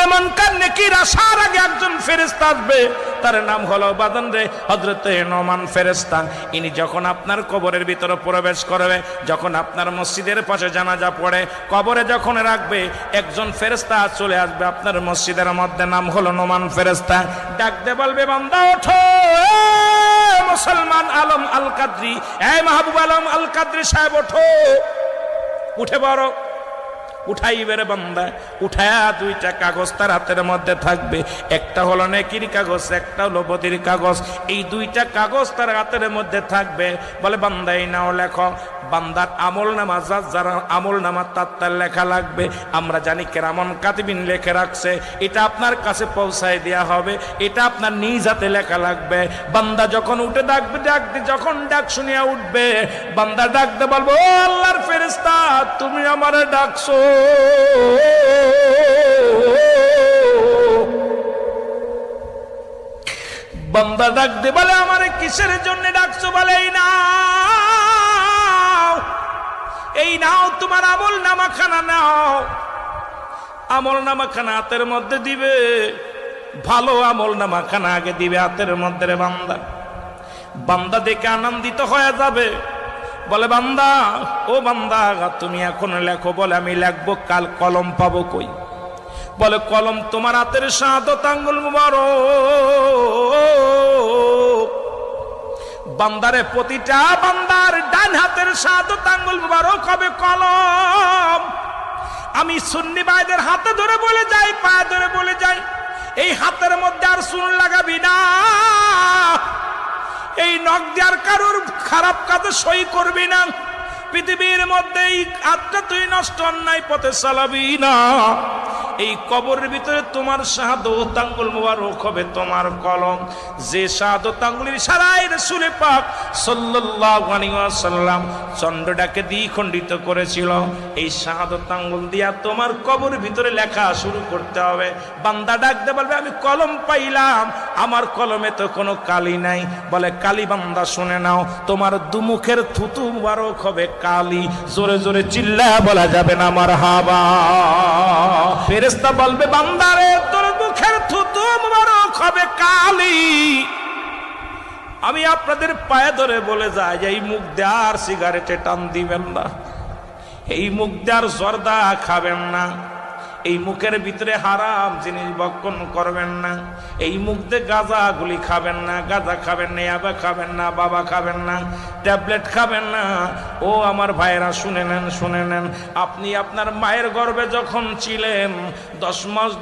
আমলে মুনকার নেকির আসার আগে একজন ফেরেশতা আসবে, তার নাম হলো বাদন রে হযরতে নোমান ফেরেশতা। ইনি যখন আপনার কবরের ভিতরে প্রবেশ করবে, যখন আপনার মসজিদের পাশে জানাজা পড়ে কবরে যখন রাখবে, একজন ফেরেশতা চলে আসবে আপনার মসজিদের মধ্যে, নাম হলো নোমান ফেরেশতা। ডাক দে বলবে, বান্দা ওঠো, মুসলমান আলম আল কাদরি, এই মাহবুব আলম আল কাদরি সাহেব ওঠো, উঠে পড়ো। উঠাইবে রে বান্দা, উঠায়া দুইটা কাগজ তার হাতের মধ্যে থাকবে, একটা হলো নেকির কাগজ, একটা হলো বদির কাগজ। এই দুইটা কাগজ তার হাতের মধ্যে থাকবে। বলে, বান্দা এই নাও লেখো। বান্দার আমল নামা, যার আমল নামা তার লেখা লাগবে। আমরা জানি কেরামন কাতিবিন লিখে রাখছে, এটা আপনার কাছে পৌঁছায় দেওয়া হবে, এটা আপনার নিজ হাতে লেখা লাগবে। বান্দা যখন উঠে ডাকবে, যখন ডাক শুনিয়া উঠবে, বান্দা ডাকতে বলবো, ও আল্লাহর ফেরেশতা, তুমি আমারে ডাকছো। বান্দা ডাক দে বলে, আমারে কিসের জন্য ডাকছো? বলে, এই নাও তোমার আমল নামাখানা নাও। আমল নামাখানা হাতের মধ্যে দিবে, ভালো আমল নামাখানা আগে দিবে হাতের মধ্যে রে বান্দা। বান্দা দেখে আনন্দিত হয়ে যাবে। বলে, বান্দা, ও বান্দা, তুমি এখন লেখো। বলে, আমি লিখবো, কাল কলম পাবো কই? বলে, কলম তোমার হাতের শাহাদাত আঙ্গুল মুবারক। বান্দারে প্রতিটা বান্দার ডান হাতের শাহাদাত আঙ্গুল মুবারক হবে কলম। আমি সুন্নি ভাইদের হাতে ধরে বলে যাই, পায়ে ধরে বলে যাই, এই হাতের মধ্যে আর চুন লাগাবি না, এই নখ দেওয়ার কারোর খারাপ কাজে সই করবি না, পৃথিবীর মধ্যে এই হাতটা তুই নষ্ট অন্যায় পথে চালাবি না। এই কবরের ভিতরে তোমার শাহাদাত আঙ্গুল মুবারক হবে তোমার কলম। যে শাহাদাত আঙ্গুলের ইশারায় রাসূল পাক সাল্লাল্লাহু আলাইহি ওয়াসাল্লাম চন্দ্রটাকে দ্বিখণ্ডিত করেছিল, এই শাহাদাত আঙ্গুল দিয়া তোমার কবরের ভিতরে লেখা শুরু করতে হবে। বান্দা ডাকতে বলবে, আমি কলম পাইলাম, আমার কলমে তো কোনো কালি নাই। বলে, কালি বান্দা শুনে নাও, তোমার দুমুখের থুতু মুবারক হবে কালি। জোরে জোরে চিল্লায়া বলা যাবে না মারহাবা। ফেরেশতা বলবে, বান্দারে, তোর মুখের থুতু মুবারক হবে কালি। আমি আপনাদের পায়ে ধরে বলে যাই, এই মুখ দিয়ে আর সিগারেটে টান দিবেন না, এই মুখ দিয়ে আর জর্দা খাবেন না, এই মুখের ভিতরে হারাম জিনিস ভক্ষণ করবেন না, এই মুখ দিয়ে গাঁজা গুলি খাবেন না, গাঁজা খাবেন না, ইয়াবা খাবেন না, বাবা খাবেন না, ট্যাবলেট খাবেন না। ও আমার ভাইয়েরা, শুনে নেন, শুনে নেন। আপনি আপনার মায়ের গর্ভে যখন ছিলেন 10 মাস